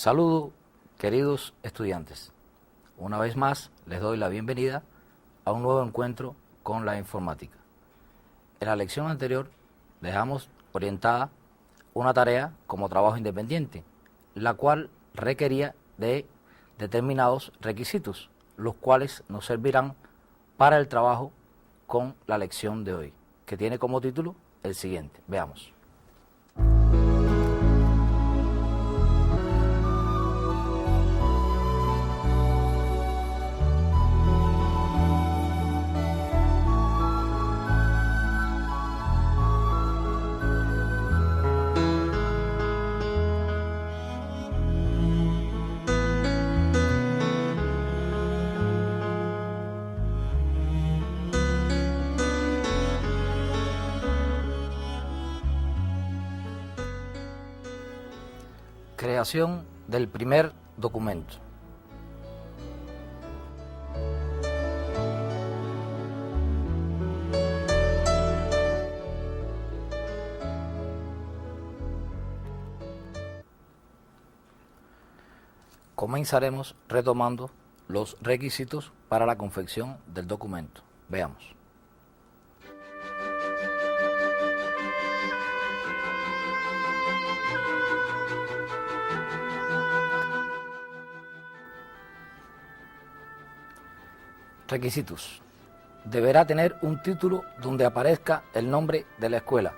Saludos, queridos estudiantes. Una vez más les doy la bienvenida a un nuevo encuentro con la informática. En la lección anterior dejamos orientada una tarea como trabajo independiente, la cual requería de determinados requisitos, los cuales nos servirán para el trabajo con la lección de hoy, que tiene como título el siguiente. Veamos. Creación del primer documento. Comenzaremos retomando los requisitos para la confección del documento. Veamos. Requisitos. Deberá tener un título donde aparezca el nombre de la escuela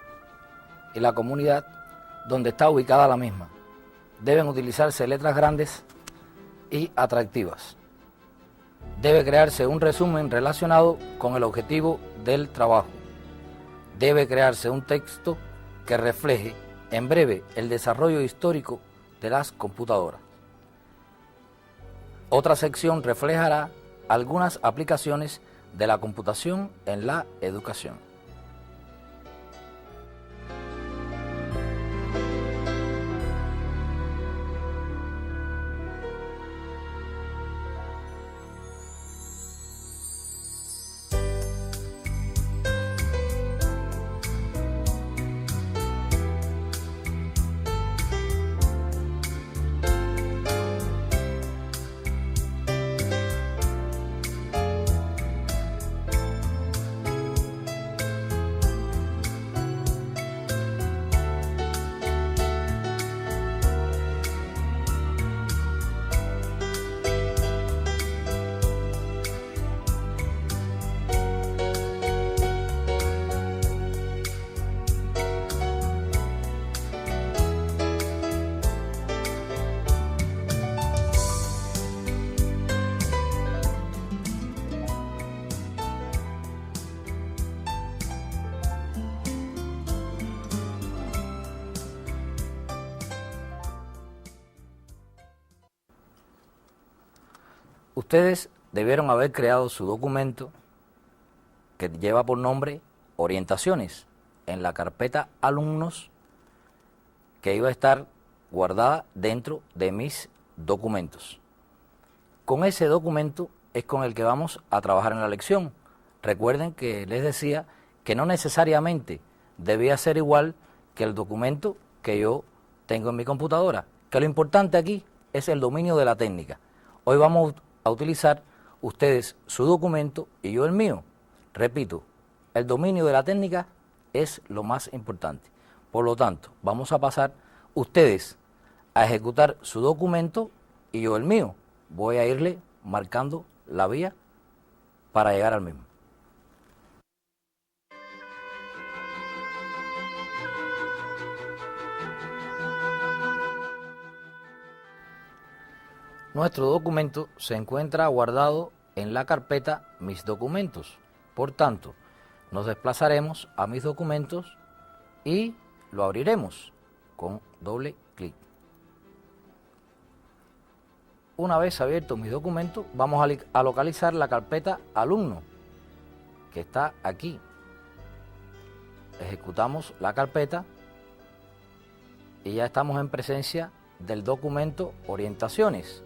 y la comunidad donde está ubicada la misma. Deben utilizarse letras grandes y atractivas. Debe crearse un resumen relacionado con el objetivo del trabajo. Debe crearse un texto que refleje en breve el desarrollo histórico de las computadoras. Otra sección reflejará algunas aplicaciones de la computación en la educación. Ustedes debieron haber creado su documento que lleva por nombre Orientaciones en la carpeta Alumnos, que iba a estar guardada dentro de mis documentos. Con ese documento es con el que vamos a trabajar en la lección. Recuerden que les decía que no necesariamente debía ser igual que el documento que yo tengo en mi computadora, que lo importante aquí es el dominio de la técnica. Hoy vamos a utilizar ustedes su documento y yo el mío. Repito, el dominio de la técnica es lo más importante. Por lo tanto, vamos a pasar ustedes a ejecutar su documento y yo el mío. Voy a irle marcando la vía para llegar al mismo. Nuestro documento se encuentra guardado en la carpeta Mis documentos. Por tanto, nos desplazaremos a Mis documentos y lo abriremos con doble clic. Una vez abierto Mis documentos, vamos a localizar la carpeta Alumno, que está aquí. Ejecutamos la carpeta y ya estamos en presencia del documento Orientaciones.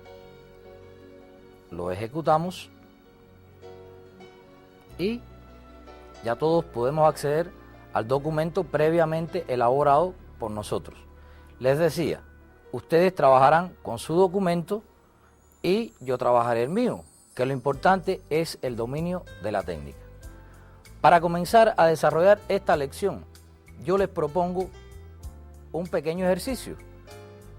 Lo ejecutamos y ya todos podemos acceder al documento previamente elaborado por nosotros. Les decía ustedes trabajarán con su documento y yo trabajaré el mío, que lo importante es el dominio de la técnica. Para comenzar a desarrollar esta lección, yo les propongo un pequeño ejercicio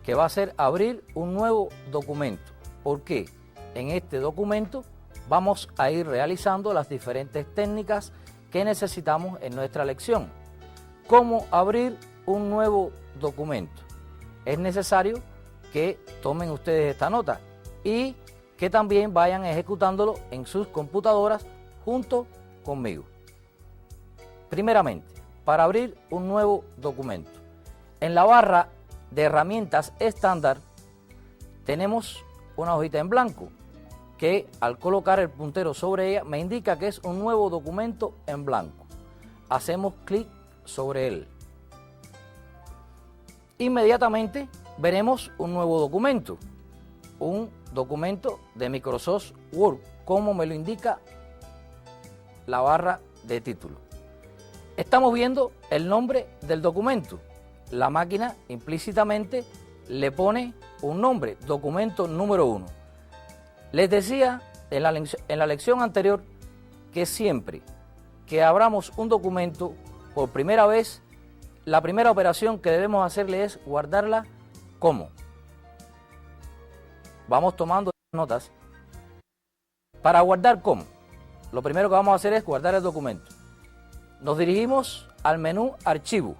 que va a ser abrir un nuevo documento, porque en este documento vamos a ir realizando las diferentes técnicas que necesitamos en nuestra lección. ¿Cómo abrir un nuevo documento? Es necesario que tomen ustedes esta nota y que también vayan ejecutándolo en sus computadoras junto conmigo. Primeramente, para abrir un nuevo documento, en la barra de herramientas estándar tenemos una hojita en blanco que al colocar el puntero sobre ella me indica que es un nuevo documento en blanco. Hacemos clic sobre él. Inmediatamente veremos un nuevo documento, un documento de Microsoft Word, como me lo indica la barra de título. Estamos viendo el nombre del documento. La máquina implícitamente le pone un nombre, documento número 1. Les decía en la lección anterior que siempre que abramos un documento por primera vez, la primera operación que debemos hacerle es guardarla como. Vamos tomando notas. Para guardar como, lo primero que vamos a hacer es guardar el documento. Nos dirigimos al menú Archivo.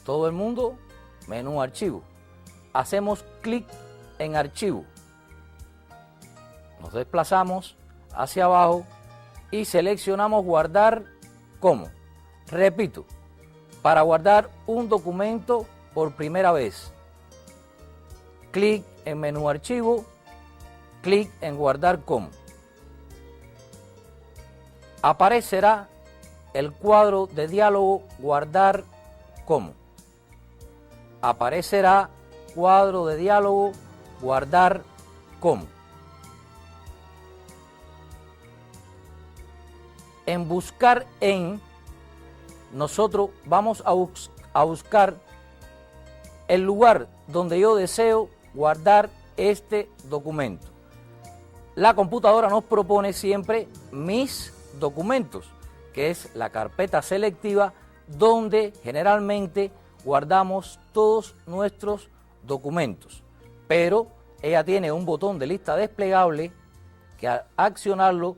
Todo el mundo, menú Archivo. Hacemos clic en Archivo. Nos desplazamos hacia abajo y seleccionamos Guardar como. Repito, para guardar un documento por primera vez, clic en menú Archivo, clic en Guardar como. Aparecerá el cuadro de diálogo Guardar como. Aparecerá cuadro de diálogo Guardar como. En buscar en, nosotros vamos a buscar el lugar donde yo deseo guardar este documento. La computadora nos propone siempre mis documentos, que es la carpeta selectiva donde generalmente guardamos todos nuestros documentos. Pero ella tiene un botón de lista desplegable que al accionarlo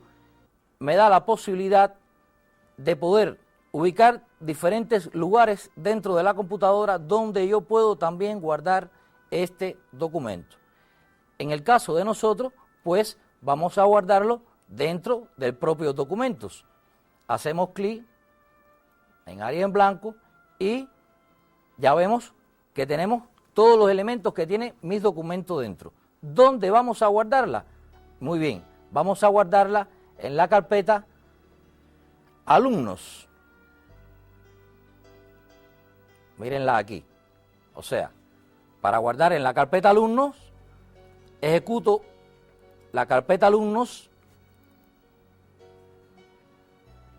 me da la posibilidad de poder ubicar diferentes lugares dentro de la computadora donde yo puedo también guardar este documento. En el caso de nosotros, pues vamos a guardarlo dentro del propio documentos. Hacemos clic en área en blanco y ya vemos que tenemos todos los elementos que tiene mis documentos dentro. ¿Dónde vamos a guardarla? Muy bien, vamos a guardarla en la carpeta Alumnos. Mírenla aquí. O sea, para guardar en la carpeta Alumnos, ejecuto la carpeta Alumnos.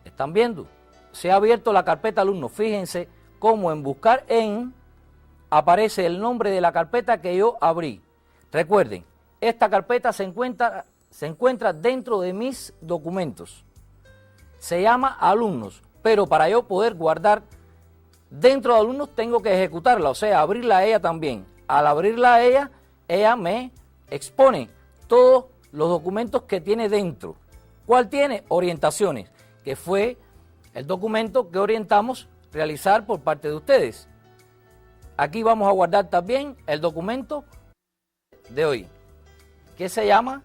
¿Están viendo? Se ha abierto la carpeta Alumnos. Fíjense cómo en buscar en aparece el nombre de la carpeta que yo abrí. Recuerden, esta carpeta se encuentra dentro de mis documentos. Se llama Alumnos, pero para yo poder guardar dentro de Alumnos tengo que ejecutarla, o sea, abrirla a ella también. Al abrirla a ella me expone todos los documentos que tiene dentro. ¿Cuál tiene? Orientaciones, que fue el documento que orientamos realizar por parte de ustedes. Aquí vamos a guardar también el documento de hoy, que se llama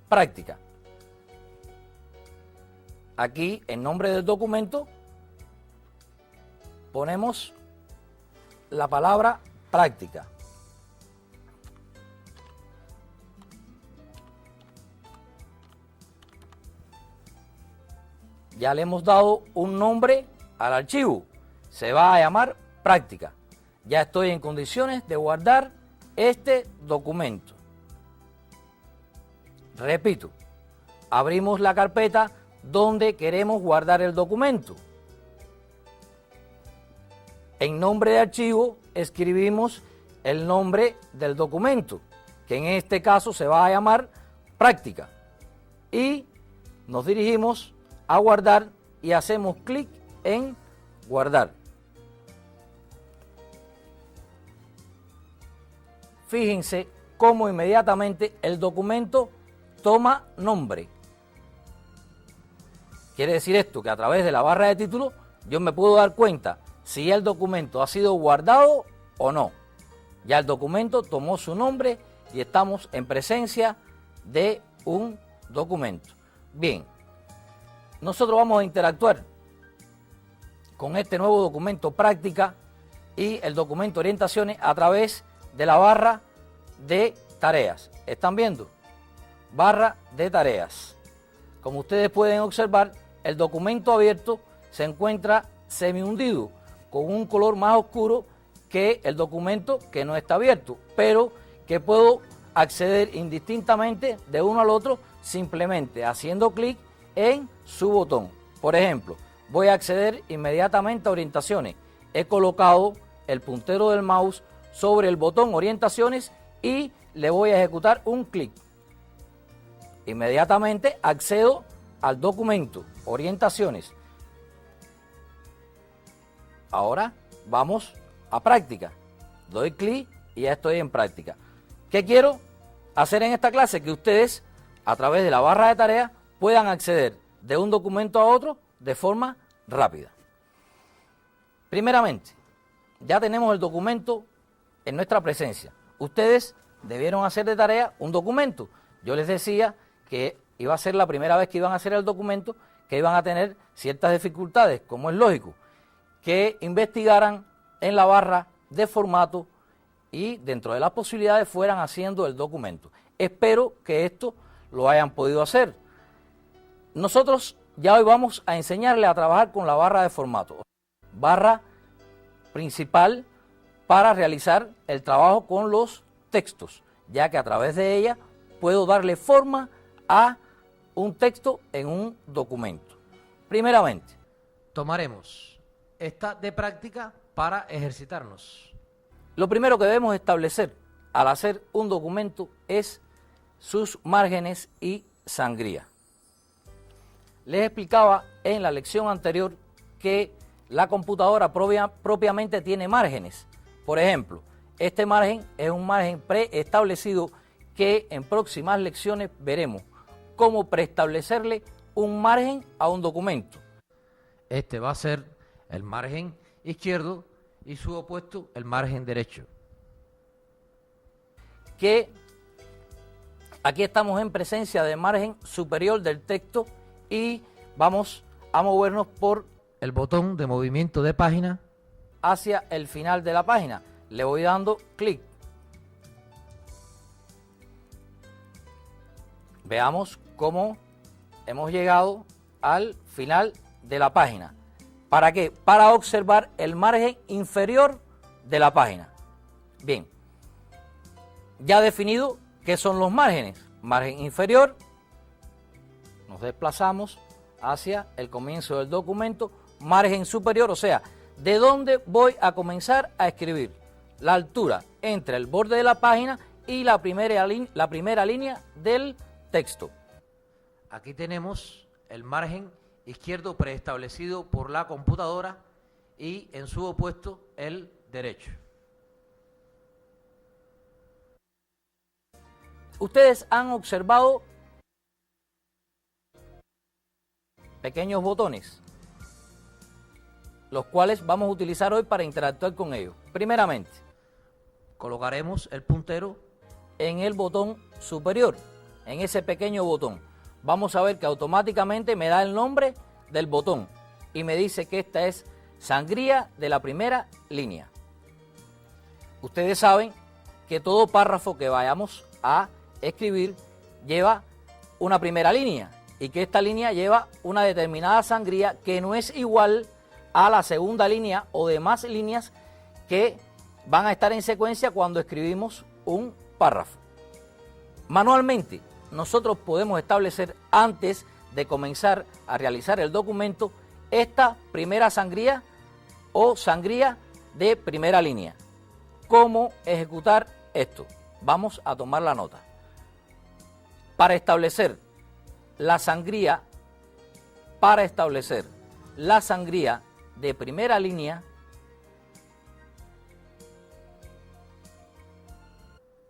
Práctica. Aquí, en nombre del documento, ponemos la palabra práctica. Ya le hemos dado un nombre al archivo. Se va a llamar práctica. Ya estoy en condiciones de guardar este documento. Repito, abrimos la carpeta donde queremos guardar el documento. En nombre de archivo escribimos el nombre del documento, que en este caso se va a llamar práctica. Y nos dirigimos a guardar y hacemos clic en guardar. Fíjense cómo inmediatamente el documento toma nombre. Quiere decir esto que a través de la barra de título yo me puedo dar cuenta si el documento ha sido guardado o no. Ya el documento tomó su nombre y estamos en presencia de un documento. Bien, nosotros vamos a interactuar con este nuevo documento práctica y el documento orientaciones a través de la barra de tareas. ¿Están viendo? Barra de tareas. Como ustedes pueden observar, el documento abierto se encuentra semi hundido con un color más oscuro que el documento que no está abierto, pero que puedo acceder indistintamente de uno al otro simplemente haciendo clic en su botón. Por ejemplo, voy a acceder inmediatamente a orientaciones. He colocado el puntero del mouse sobre el botón orientaciones y le voy a ejecutar un clic. Inmediatamente accedo al documento orientaciones. Ahora vamos a práctica. Doy clic y ya estoy en práctica. ¿Qué quiero hacer en esta clase? Que ustedes a través de la barra de tareas puedan acceder de un documento a otro de forma rápida. Primeramente, ya tenemos el documento en nuestra presencia. Ustedes debieron hacer de tarea un documento. Yo les decía que iba a ser la primera vez que iban a hacer el documento, que iban a tener ciertas dificultades, como es lógico, que investigaran en la barra de formato y dentro de las posibilidades fueran haciendo el documento. Espero que esto lo hayan podido hacer. Nosotros ya hoy vamos a enseñarle a trabajar con la barra de formato, barra principal para realizar el trabajo con los textos, ya que a través de ella puedo darle forma a un texto en un documento. Primeramente, tomaremos esta de práctica para ejercitarnos. Lo primero que debemos establecer al hacer un documento es sus márgenes y sangría. Les explicaba en la lección anterior que la computadora propiamente tiene márgenes. Por ejemplo, este margen es un margen preestablecido que en próximas lecciones veremos cómo preestablecerle un margen a un documento. Este va a ser el margen izquierdo y su opuesto el margen derecho. Que aquí estamos en presencia del margen superior del texto y vamos a movernos por el botón de movimiento de página hacia el final de la página. Le voy dando clic. Veamos cómo hemos llegado al final de la página. ¿Para qué? Para observar el margen inferior de la página. Bien, ya definido qué son los márgenes. Margen inferior, nos desplazamos hacia el comienzo del documento. Margen superior, o sea, ¿de dónde voy a comenzar a escribir? La altura entre el borde de la página y la primera línea del texto. Aquí tenemos el margen izquierdo preestablecido por la computadora y en su opuesto el derecho. Ustedes han observado pequeños botones, los cuales vamos a utilizar hoy para interactuar con ellos. Primeramente, colocaremos el puntero en el botón superior, en ese pequeño botón. Vamos a ver que automáticamente me da el nombre del botón y me dice que esta es sangría de la primera línea. Ustedes saben que todo párrafo que vayamos a escribir lleva una primera línea y que esta línea lleva una determinada sangría que no es igual a la segunda línea o demás líneas que van a estar en secuencia cuando escribimos un párrafo. Manualmente, nosotros podemos establecer antes de comenzar a realizar el documento esta primera sangría o sangría de primera línea. ¿Cómo ejecutar esto? Vamos a tomar la nota. Para establecer la sangría de primera línea,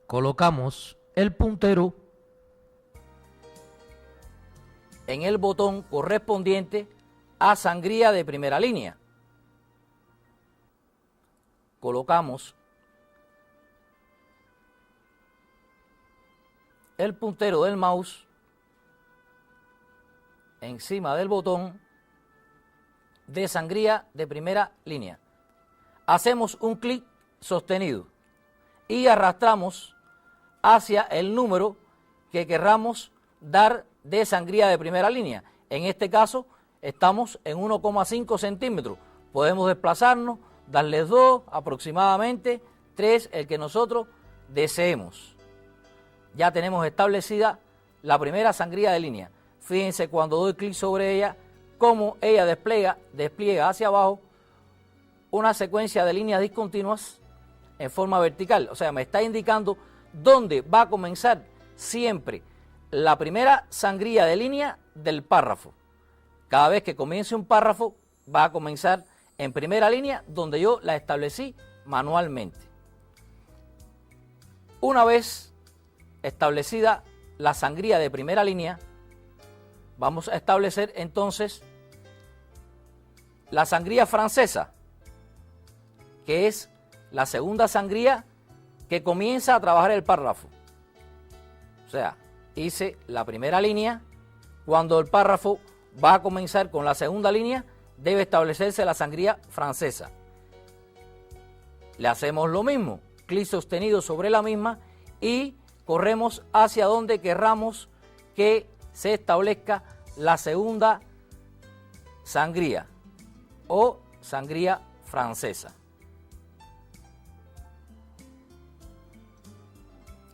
colocamos el puntero en el botón correspondiente a sangría de primera línea. Colocamos el puntero del mouse encima del botón de sangría de primera línea. Hacemos un clic sostenido y arrastramos hacia el número que querramos dar de sangría de primera línea. En este caso estamos en 1,5 centímetros. Podemos desplazarnos, darle 2 aproximadamente, 3, el que nosotros deseemos. Ya tenemos establecida la primera sangría de línea. Fíjense cuando doy clic sobre ella, cómo ella despliega hacia abajo una secuencia de líneas discontinuas en forma vertical. O sea, me está indicando dónde va a comenzar siempre la primera sangría de línea del párrafo. Cada vez que comience un párrafo, va a comenzar en primera línea donde yo la establecí manualmente. Una vez establecida la sangría de primera línea, vamos a establecer entonces la sangría francesa, que es la segunda sangría que comienza a trabajar el párrafo. O sea, hice la primera línea, cuando el párrafo va a comenzar con la segunda línea, debe establecerse la sangría francesa. Le hacemos lo mismo, clic sostenido sobre la misma y corremos hacia donde querramos que se establezca la segunda sangría o sangría francesa.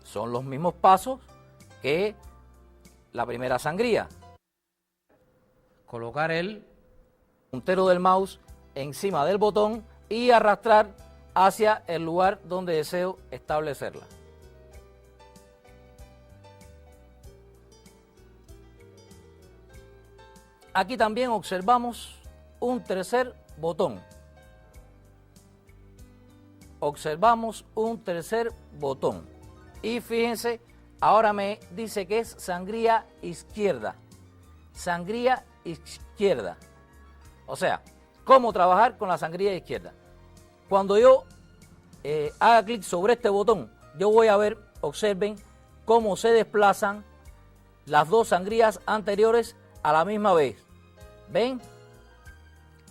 Son los mismos pasos que la primera sangría. Colocar el puntero del mouse encima del botón y arrastrar hacia el lugar donde deseo establecerla. Aquí también observamos un tercer botón. Y fíjense, ahora me dice que es sangría izquierda. Sangría izquierda. O sea, ¿cómo trabajar con la sangría izquierda? Cuando yo haga clic sobre este botón, yo voy a ver, observen, cómo se desplazan las dos sangrías anteriores a la misma vez. ¿Ven?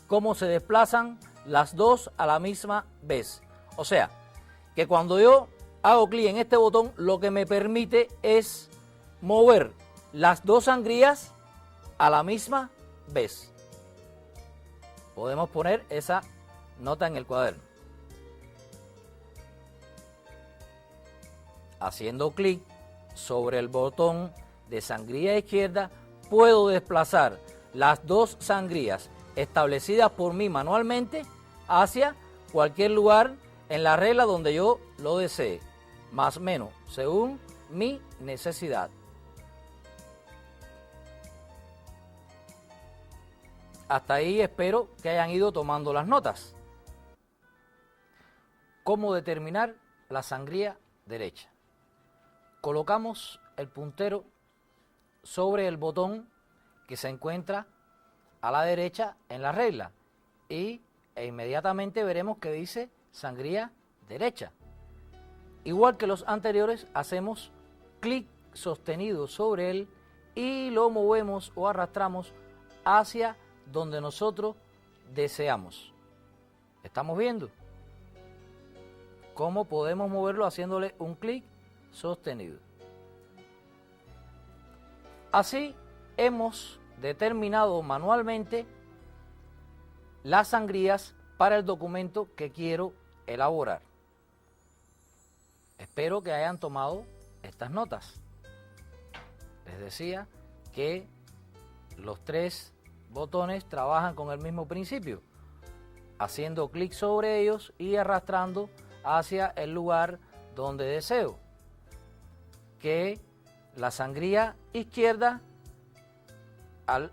Cómo se desplazan las dos a la misma vez. O sea, que cuando yo hago clic en este botón, lo que me permite es mover las dos sangrías a la misma vez. Podemos poner esa nota en el cuaderno. Haciendo clic sobre el botón de sangría izquierda, puedo desplazar las dos sangrías establecidas por mí manualmente hacia cualquier lugar en la regla donde yo lo desee, más o menos, según mi necesidad. Hasta ahí espero que hayan ido tomando las notas. ¿Cómo determinar la sangría derecha? Colocamos el puntero sobre el botón que se encuentra a la derecha en la regla e inmediatamente veremos que dice sangría derecha. Igual que los anteriores, hacemos clic sostenido sobre él y lo movemos o arrastramos hacia donde nosotros deseamos. ¿Estamos viendo cómo podemos moverlo haciéndole un clic sostenido? Así hemos determinado manualmente las sangrías para el documento que quiero elaborar. Espero que hayan tomado estas notas. Les decía que los tres botones trabajan con el mismo principio. haciendo clic sobre ellos y arrastrando hacia el lugar donde deseo que la sangría izquierda, al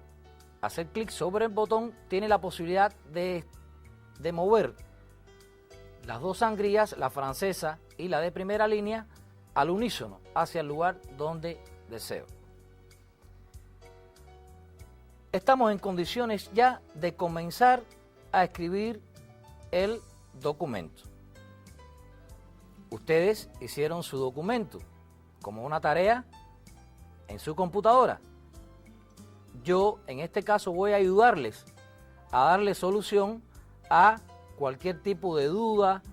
hacer clic sobre el botón, tiene la posibilidad de mover las dos sangrías, la francesa y la de primera línea, al unísono hacia el lugar donde deseo. Estamos en condiciones ya de comenzar a escribir el documento. Ustedes hicieron su documento como una tarea en su computadora. Yo en este caso voy a ayudarles a darle solución a cualquier tipo de duda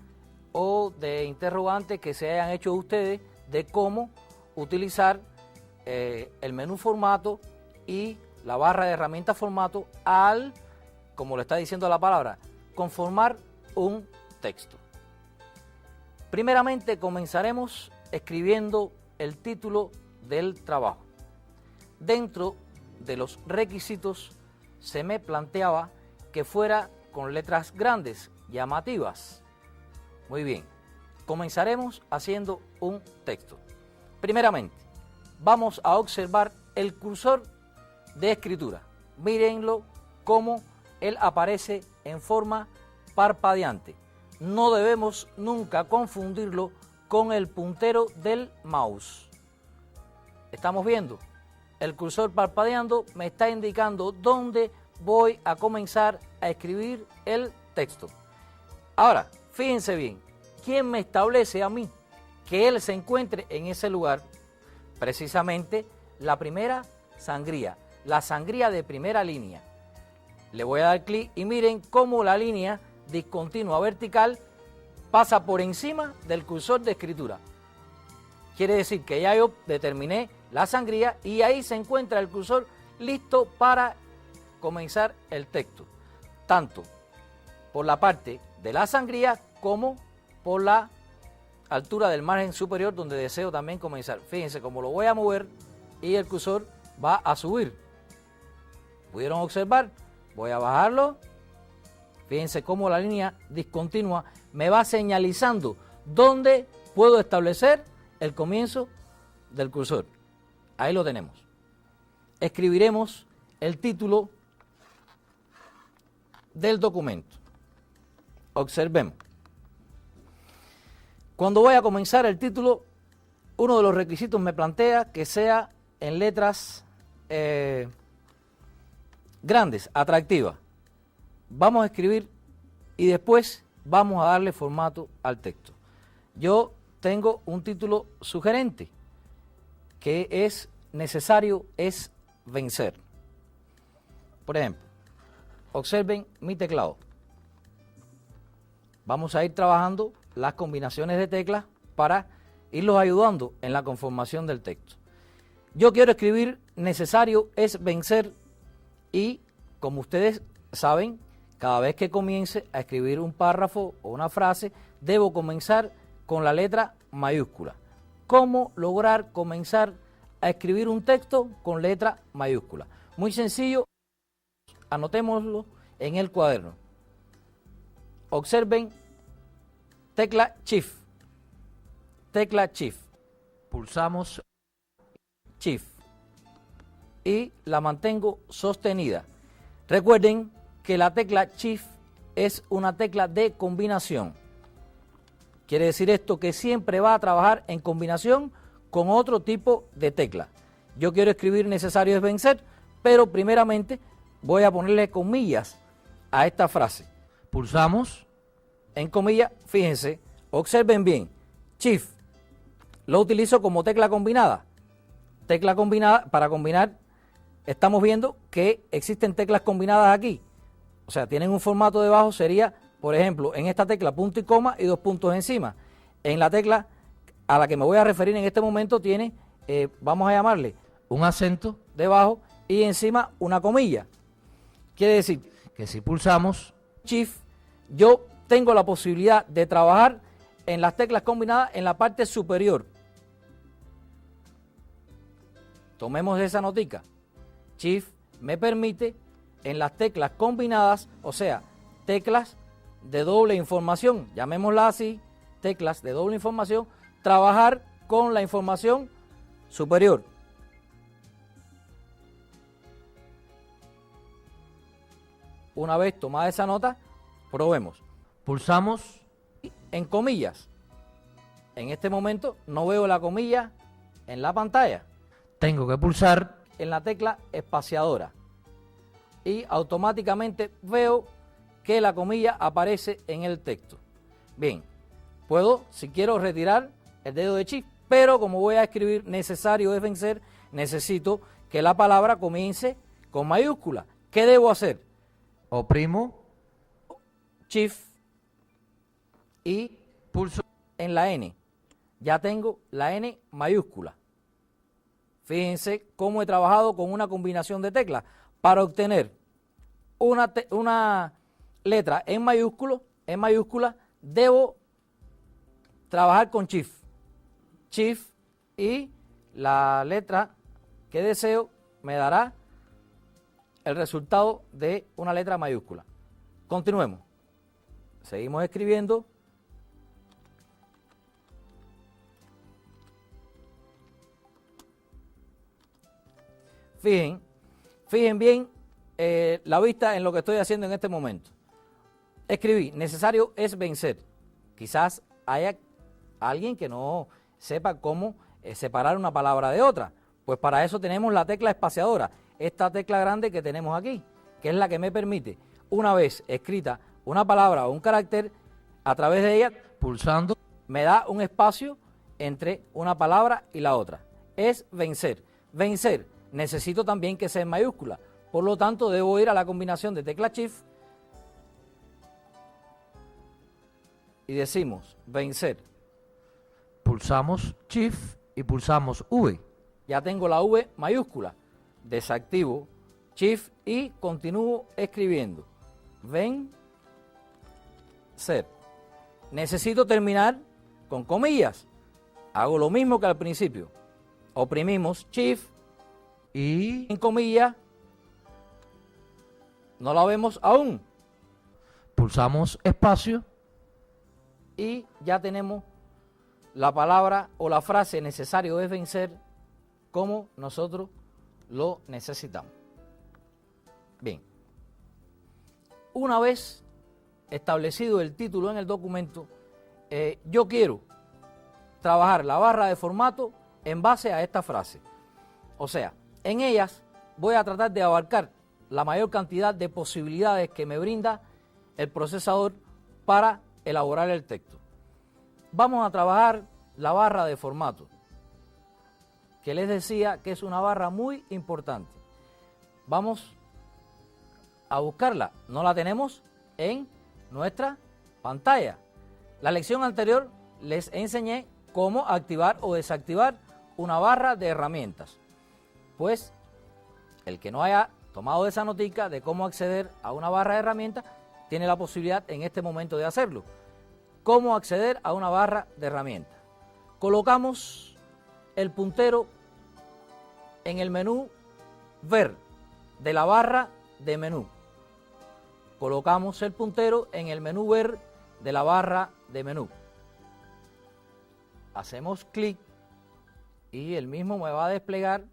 o de interrogante que se hayan hecho ustedes de cómo utilizar el menú formato y la barra de herramientas formato al, como le está diciendo la palabra, conformar un texto. Primeramente comenzaremos escribiendo el título del trabajo. Dentro de los requisitos se me planteaba que fuera con letras grandes, llamativas. Muy bien, comenzaremos haciendo un texto. Primeramente, vamos a observar el cursor de escritura. Mírenlo cómo él aparece en forma parpadeante. No debemos nunca confundirlo con el puntero del mouse. Estamos viendo, el cursor parpadeando me está indicando dónde voy a comenzar a escribir el texto. Ahora, fíjense bien, ¿quién me establece a mí que él se encuentre en ese lugar? Precisamente la primera sangría, la sangría de primera línea. Le voy a dar clic y miren cómo la línea discontinua vertical pasa por encima del cursor de escritura. Quiere decir que ya yo determiné la sangría y ahí se encuentra el cursor listo para comenzar el texto, tanto por la parte de la sangría como por la altura del margen superior donde deseo también comenzar. Fíjense cómo lo voy a mover y el cursor va a subir. ¿Pudieron observar? Voy a bajarlo. Fíjense cómo la línea discontinua me va señalizando dónde puedo establecer el comienzo del cursor. Ahí lo tenemos. Escribiremos el título del documento. Observemos. Cuando voy a comenzar el título, uno de los requisitos me plantea que sea en letras grandes, atractivas. Vamos a escribir y después vamos a darle formato al texto. Yo tengo un título sugerente que es necesario es vencer. Por ejemplo, observen mi teclado. Vamos a ir trabajando las combinaciones de teclas para irlos ayudando en la conformación del texto. Yo quiero escribir necesario es vencer y, como ustedes saben, cada vez que comience a escribir un párrafo o una frase, debo comenzar con la letra mayúscula. ¿Cómo lograr comenzar a escribir un texto con letra mayúscula? Muy sencillo, anotémoslo en el cuaderno. Observen, tecla Shift, tecla Shift. Pulsamos Shift y la mantengo sostenida. Recuerden que la tecla Shift es una tecla de combinación. Quiere decir esto que siempre va a trabajar en combinación con otro tipo de tecla. Yo quiero escribir necesario es vencer, pero primeramente voy a ponerle comillas a esta frase. Pulsamos en comillas, fíjense, observen bien, Shift lo utilizo como tecla combinada. Tecla combinada, para combinar, estamos viendo que existen teclas combinadas aquí. O sea, tienen un formato debajo, sería, por ejemplo, en esta tecla punto y coma y dos puntos encima. En la tecla a la que me voy a referir en este momento tiene, vamos a llamarle, un acento debajo y encima una comilla. Quiere decir que si pulsamos Shift, yo tengo la posibilidad de trabajar en las teclas combinadas en la parte superior. Tomemos esa notica. Shift me permite en las teclas combinadas, o sea, teclas de doble información, llamémosla así, teclas de doble información, trabajar con la información superior. Una vez tomada esa nota, probemos. Pulsamos En comillas. En este momento no veo la comilla en la pantalla. tengo que pulsar En la tecla espaciadora. Y automáticamente veo que la comilla aparece en el texto. Bien, puedo, si quiero, retirar el dedo de Shift, pero como voy a escribir necesario es vencer, necesito que la palabra comience con mayúscula. ¿Qué debo hacer? oprimo Shift y pulso en la N. Ya tengo la N mayúscula. Fíjense cómo he trabajado con una combinación de teclas para obtener una letra en mayúscula, debo trabajar con Shift. Shift y la letra que deseo me dará el resultado de una letra mayúscula. Continuemos. Seguimos escribiendo. Fijen bien la vista en lo que estoy haciendo en este momento. Escribí, necesario es vencer. Quizás haya alguien que no sepa cómo separar una palabra de otra. Pues para eso tenemos la tecla espaciadora, esta tecla grande que tenemos aquí, que es la que me permite, una vez escrita una palabra o un carácter, a través de ella, pulsando me da un espacio entre una palabra y la otra. Es vencer. Vencer. Necesito también que sea en mayúscula. Por lo tanto, debo ir a la combinación de tecla Shift y decimos vencer. pulsamos Shift y pulsamos V. Ya tengo la V mayúscula. Desactivo Shift y continúo escribiendo. Vencer. Necesito terminar con comillas. Hago lo mismo que al principio. Oprimimos Shift Y en comillas. No la vemos aún. pulsamos espacio Y ya tenemos la palabra o la frase necesario es vencer como nosotros lo necesitamos. Bien. Una vez establecido el título en el documento, yo quiero trabajar la barra de formato en base a esta frase. O sea, en ellas voy a tratar de abarcar la mayor cantidad de posibilidades que me brinda el procesador para elaborar el texto. Vamos a trabajar la barra de formato, que les decía que es una barra muy importante. Vamos a buscarla, no la tenemos en nuestra pantalla. La lección anterior les enseñé cómo activar o desactivar una barra de herramientas. Pues el que no haya tomado esa notica de cómo acceder a una barra de herramientas tiene la posibilidad en este momento de hacerlo. ¿Cómo acceder a una barra de herramientas? Colocamos el puntero en el menú Ver de la barra de menú. Colocamos el puntero en el menú Ver de la barra de menú. Hacemos clic y el mismo me va a desplegar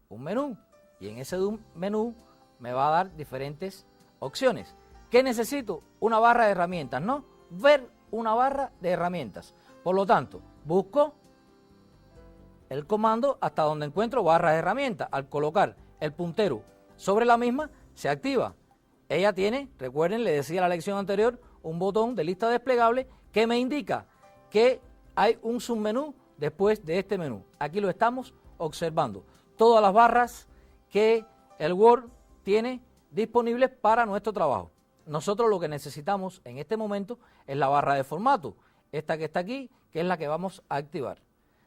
un menú. Y en ese menú me va a dar diferentes opciones. ¿Qué necesito? Una barra de herramientas, ¿no? Ver una barra de herramientas. Por lo tanto, busco el comando hasta donde encuentro barra de herramientas. Al colocar el puntero sobre la misma, se activa. Ella tiene, recuerden, le decía en la lección anterior, un botón de lista desplegable que me indica que hay un submenú después de este menú. Aquí lo estamos observando. Todas las barras que el Word tiene disponibles para nuestro trabajo. Nosotros lo que necesitamos en este momento es la barra de formato, esta que está aquí, que es la que vamos a activar.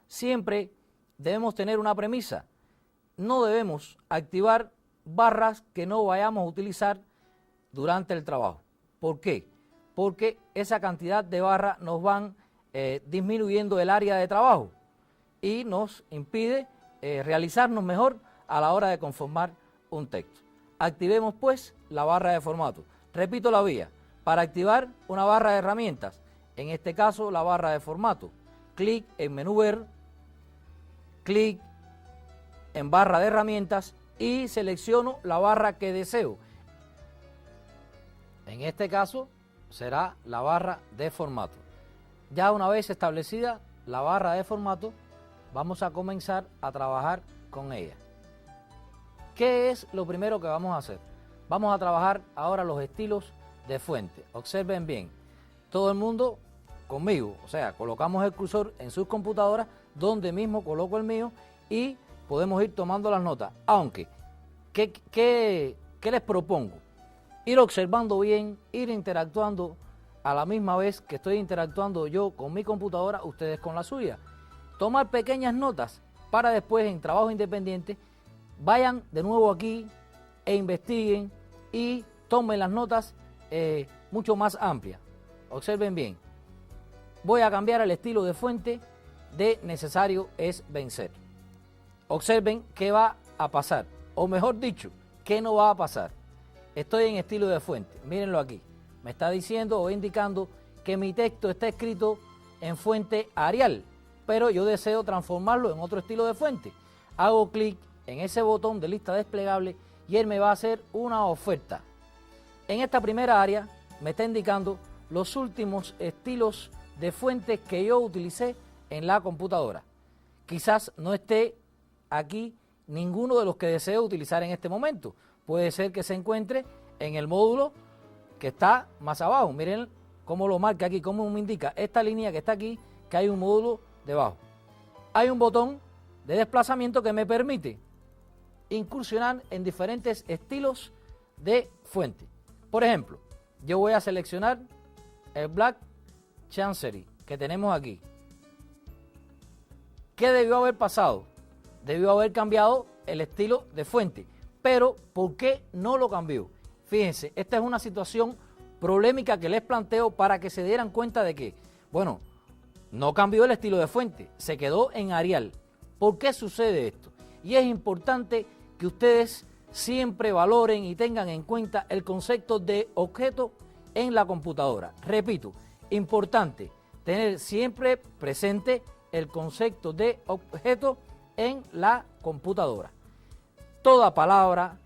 Siempre debemos tener una premisa. No debemos activar barras que no vayamos a utilizar durante el trabajo. ¿Por qué? Porque esa cantidad de barras nos van disminuyendo el área de trabajo y nos impide realizarnos mejor a la hora de conformar un texto. Activemos pues la barra de formato. Repito la vía. para activar una barra de herramientas, en este caso la barra de formato. Clic en menú ver, clic en barra de herramientas y selecciono la barra que deseo. En este caso será la barra de formato. Ya una vez establecida la barra de formato, vamos a comenzar a trabajar con ella. ¿Qué es lo primero que vamos a hacer? Vamos a trabajar ahora los estilos de fuente. Observen bien, todo el mundo conmigo, o sea, colocamos el cursor en sus computadoras, donde mismo coloco el mío y podemos ir tomando las notas. Aunque, ¿qué les propongo? Ir observando bien, ir interactuando a la misma vez que estoy interactuando yo con mi computadora, ustedes con la suya. Tomar pequeñas notas para después en trabajo independiente vayan de nuevo aquí e investiguen y tomen las notas mucho más amplias. Observen bien. Voy a cambiar el estilo de fuente de necesario es vencer. Observen qué va a pasar, o mejor dicho, qué no va a pasar. Estoy en estilo de fuente, mírenlo aquí. Me está diciendo o indicando que mi texto está escrito en fuente Arial, pero yo deseo transformarlo en otro estilo de fuente. Hago clic en ese botón de lista desplegable y él me va a hacer una oferta. En esta primera área me está indicando los últimos estilos de fuentes que yo utilicé en la computadora. Quizás no esté aquí ninguno de los que deseo utilizar en este momento. Puede ser que se encuentre en el módulo que está más abajo. Miren cómo lo marca aquí, cómo me indica esta línea que está aquí, que hay un módulo debajo. Hay un botón de desplazamiento que me permite incursionar en diferentes estilos de fuente. Por ejemplo, yo voy a seleccionar el Black Chancery que tenemos aquí. ¿Qué debió haber pasado? Debió haber cambiado el estilo de fuente. Pero, ¿por qué no lo cambió? Fíjense, esta es una situación problemática que les planteo para que se dieran cuenta de que, bueno, no cambió el estilo de fuente, se quedó en Arial. ¿Por qué sucede esto? Y es importante que ustedes siempre valoren y tengan en cuenta el concepto de objeto en la computadora. Repito, importante tener siempre presente el concepto de objeto en la computadora. Toda palabra,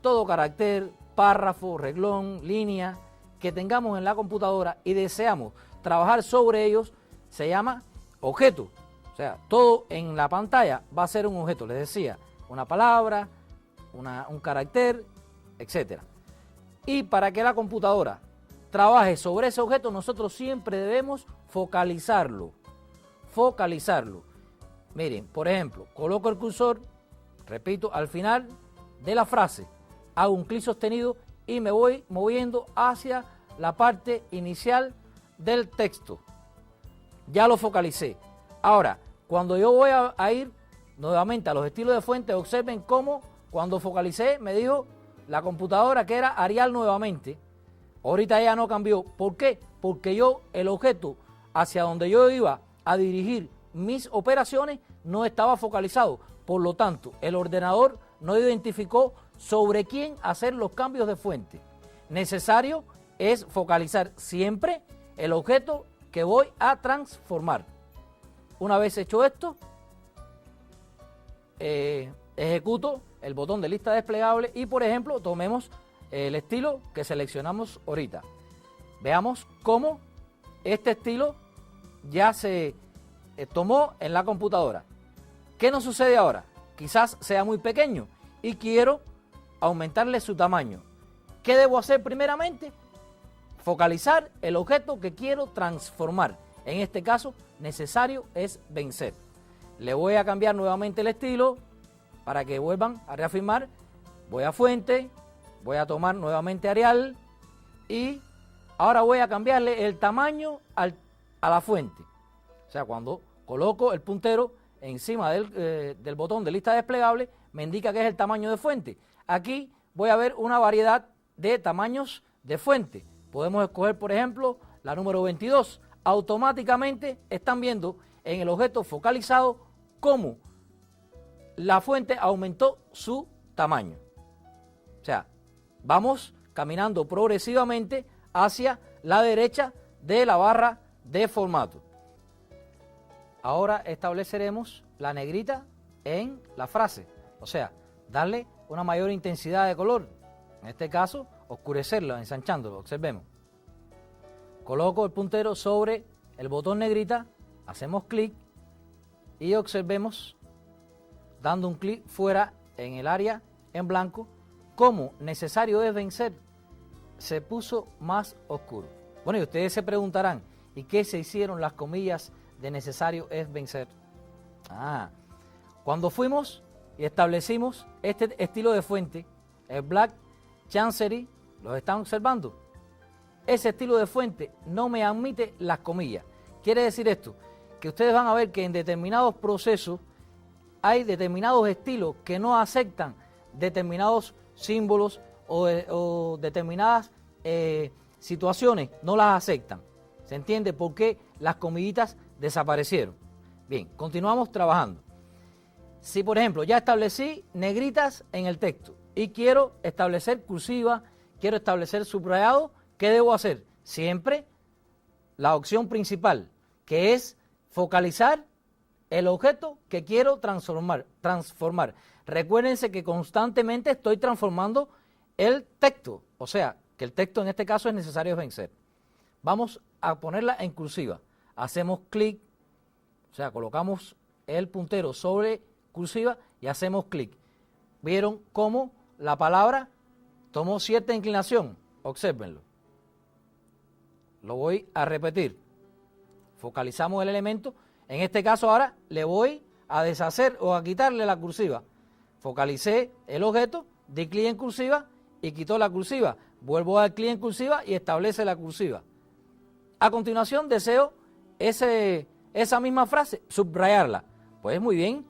todo carácter, párrafo, reglón, línea que tengamos en la computadora y deseamos trabajar sobre ellos, se llama objeto. O sea, todo en la pantalla va a ser un objeto. Les decía, una palabra, un carácter, etc. Y para que la computadora trabaje sobre ese objeto, nosotros siempre debemos focalizarlo. Focalizarlo. Miren, por ejemplo, coloco el cursor, repito, al final de la frase, hago un clic sostenido y me voy moviendo hacia la parte inicial del texto. Ya lo focalicé. Ahora, cuando yo voy a ir nuevamente a los estilos de fuente, observen cómo cuando focalicé me dijo la computadora que era Arial nuevamente. Ahorita ya no cambió. ¿Por qué? Porque yo, el objeto hacia donde yo iba a dirigir mis operaciones no estaba focalizado. Por lo tanto, el ordenador no identificó sobre quién hacer los cambios de fuente. Necesario es focalizar siempre el objeto que voy a transformar. Una vez hecho esto, ejecuto el botón de lista desplegable y, por ejemplo, tomemos el estilo que seleccionamos ahorita. Veamos cómo este estilo ya se tomó en la computadora. ¿Qué nos sucede ahora? Quizás sea muy pequeño y quiero aumentarle su tamaño. ¿Qué debo hacer primeramente? Focalizar el objeto que quiero transformar. En este caso, necesario es vencer. Le voy a cambiar nuevamente el estilo para que vuelvan a reafirmar. Voy a fuente, voy a tomar nuevamente Arial y ahora voy a cambiarle el tamaño a la fuente. O sea, cuando coloco el puntero encima del botón de lista desplegable, me indica que es el tamaño de fuente. Aquí voy a ver una variedad de tamaños de fuente. Podemos escoger, por ejemplo, la número 22. Automáticamente están viendo en el objeto focalizado cómo la fuente aumentó su tamaño. O sea, vamos caminando progresivamente hacia la derecha de la barra de formato. Ahora estableceremos la negrita en la frase, o sea, darle una mayor intensidad de color, en este caso oscurecerlo, ensanchándolo. Observemos, coloco el puntero sobre el botón negrita, hacemos clic y observemos, dando un clic fuera en el área en blanco, como necesario es vencer, se puso más oscuro. Bueno, y ustedes se preguntarán, ¿y qué se hicieron las comillas de necesario es vencer? Cuando fuimos y establecimos este estilo de fuente, el Black Chancery, ¿los están observando? Ese estilo de fuente no me admite las comillas. Quiere decir esto, que ustedes van a ver que en determinados procesos hay determinados estilos que no aceptan determinados símbolos o determinadas situaciones, no las aceptan. ¿Se entiende por qué las comillitas desaparecieron? Bien, continuamos trabajando. Si, por ejemplo, ya establecí negritas en el texto y quiero establecer cursiva, quiero establecer subrayado, ¿qué debo hacer? Siempre la opción principal, que es focalizar el objeto que quiero transformar. Recuérdense que constantemente estoy transformando el texto, o sea, que el texto en este caso es necesario vencer. Vamos a ponerla en cursiva. Hacemos clic, o sea, colocamos el puntero sobre cursiva y hacemos clic. ¿Vieron cómo la palabra tomó cierta inclinación? Obsérvenlo. Lo voy a repetir. Focalizamos el elemento. En este caso ahora le voy a deshacer o a quitarle la cursiva. Focalicé el objeto, di clic en cursiva y quitó la cursiva. Vuelvo a dar clic en cursiva y establece la cursiva. A continuación deseo esa misma frase, subrayarla. Pues muy bien,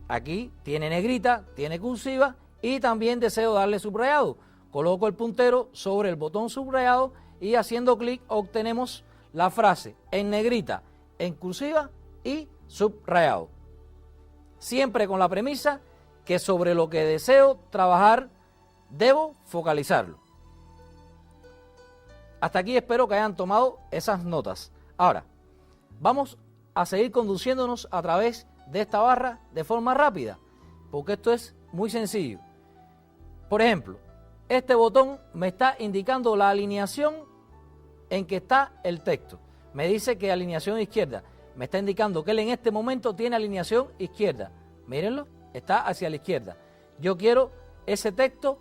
aquí tiene negrita, tiene cursiva y también deseo darle subrayado. Coloco el puntero sobre el botón subrayado y haciendo clic obtenemos la frase en negrita, en cursiva y subrayado. Siempre con la premisa que sobre lo que deseo trabajar debo focalizarlo. Hasta aquí espero que hayan tomado esas notas. Ahora, vamos a seguir conduciéndonos a través de esta barra de forma rápida, porque esto es muy sencillo. Por ejemplo, este botón me está indicando la alineación en que está el texto. Me dice que alineación izquierda. Me está indicando que él en este momento tiene alineación izquierda. Mírenlo, está hacia la izquierda. Yo quiero ese texto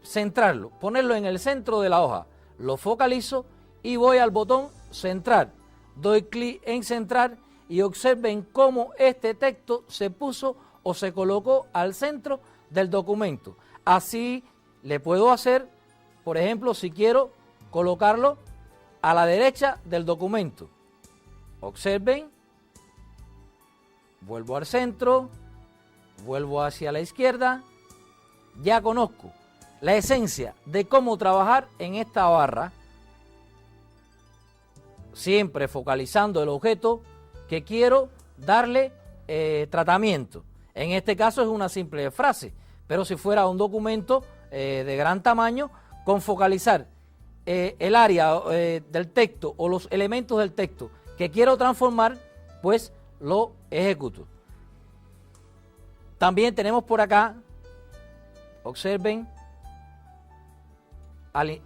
centrarlo, ponerlo en el centro de la hoja. Lo focalizo y voy al botón centrar. Doy clic en centrar y observen cómo este texto se puso o se colocó al centro del documento. Así le puedo hacer, por ejemplo, si quiero colocarlo a la derecha del documento. Observen, vuelvo al centro, vuelvo hacia la izquierda. Ya conozco la esencia de cómo trabajar en esta barra, siempre focalizando el objeto que quiero darle tratamiento. En este caso es una simple frase, pero si fuera un documento de gran tamaño, con focalizar el área del texto o los elementos del texto que quiero transformar, pues lo ejecuto. También tenemos por acá, observen,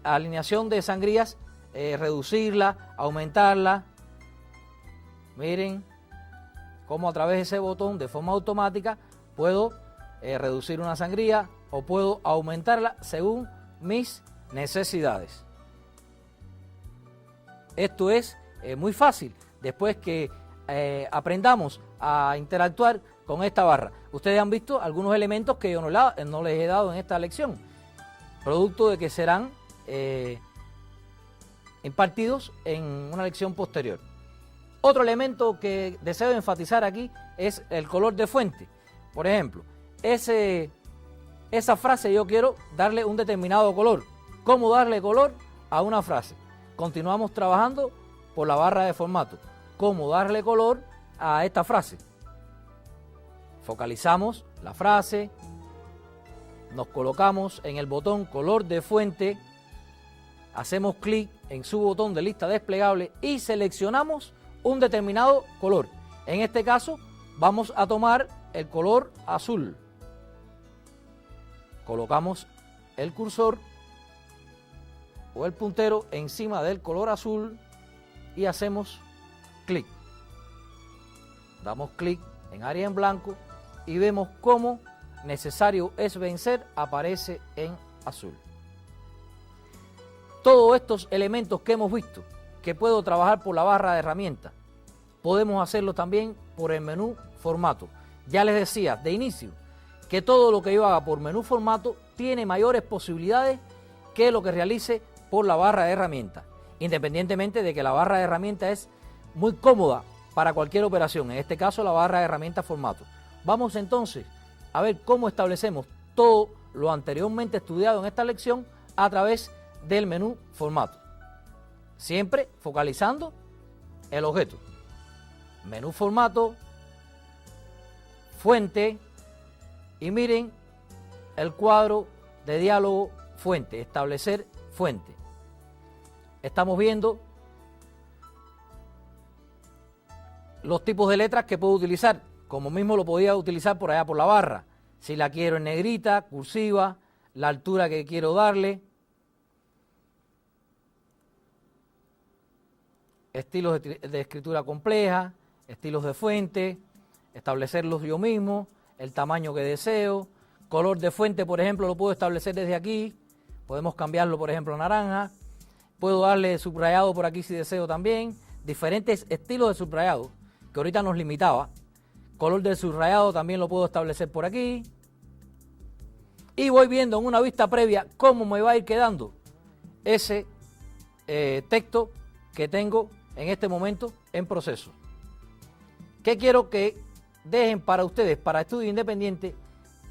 alineación de sangrías, reducirla, aumentarla. Miren cómo a través de ese botón de forma automática puedo reducir una sangría o puedo aumentarla según mis necesidades. Esto es muy fácil después que aprendamos a interactuar con esta barra. Ustedes han visto algunos elementos que yo no les he dado en esta lección, producto de que serán impartidos en una lección posterior. Otro elemento que deseo enfatizar aquí es el color de fuente. Por ejemplo, esa frase yo quiero darle un determinado color. ¿Cómo darle color a una frase? Continuamos trabajando por la barra de formato. ¿Cómo darle color a esta frase? Focalizamos la frase, nos colocamos en el botón color de fuente, hacemos clic en su botón de lista desplegable y seleccionamos un determinado color. En este caso vamos a tomar el color azul. Colocamos el cursor o el puntero encima del color azul y hacemos clic. Damos clic en área en blanco y vemos cómo necesario es vencer aparece en azul. Todos estos elementos que hemos visto, que puedo trabajar por la barra de herramientas, podemos hacerlo también por el menú formato. Ya les decía de inicio que todo lo que yo haga por menú formato tiene mayores posibilidades que lo que realice por la barra de herramientas, independientemente de que la barra de herramientas es muy cómoda para cualquier operación, en este caso la barra de herramientas formato. Vamos entonces a ver cómo establecemos todo lo anteriormente estudiado en esta lección a través del menú formato, siempre focalizando el objeto. Menú formato, fuente y miren el cuadro de diálogo fuente, establecer fuente. Estamos viendo los tipos de letras que puedo utilizar, como mismo lo podía utilizar por allá por la barra. Si la quiero en negrita, cursiva, la altura que quiero darle, estilos de escritura compleja, estilos de fuente, establecerlos yo mismo, el tamaño que deseo, color de fuente, por ejemplo, lo puedo establecer desde aquí, podemos cambiarlo, por ejemplo, a naranja, puedo darle subrayado por aquí si deseo también, diferentes estilos de subrayado, que ahorita nos limitaba. Color del subrayado también lo puedo establecer por aquí. Y voy viendo en una vista previa cómo me va a ir quedando ese texto que tengo en este momento en proceso. ¿Qué quiero que dejen para ustedes, para estudio independiente?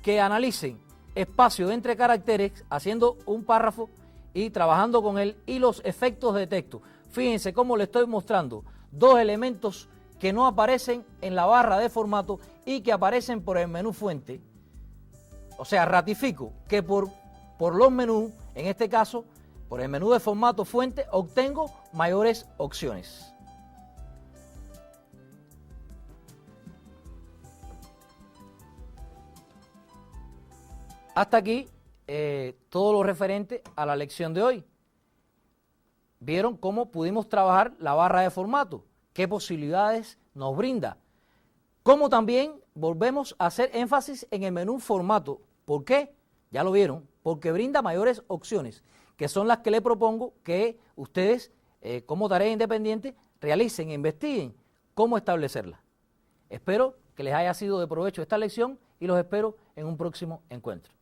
Que analicen espacio entre caracteres, haciendo un párrafo y trabajando con él, y los efectos de texto. Fíjense cómo le estoy mostrando dos elementos que no aparecen en la barra de formato y que aparecen por el menú fuente. O sea, ratifico que por los menús, en este caso, por el menú de formato fuente, obtengo mayores opciones. Hasta aquí todo lo referente a la lección de hoy. Vieron cómo pudimos trabajar la barra de formato, qué posibilidades nos brinda. Cómo también volvemos a hacer énfasis en el menú formato. ¿Por qué? Ya lo vieron, porque brinda mayores opciones, que son las que le propongo que ustedes, como tarea independiente, realicen e investiguen cómo establecerlas. Espero que les haya sido de provecho esta lección y los espero en un próximo encuentro.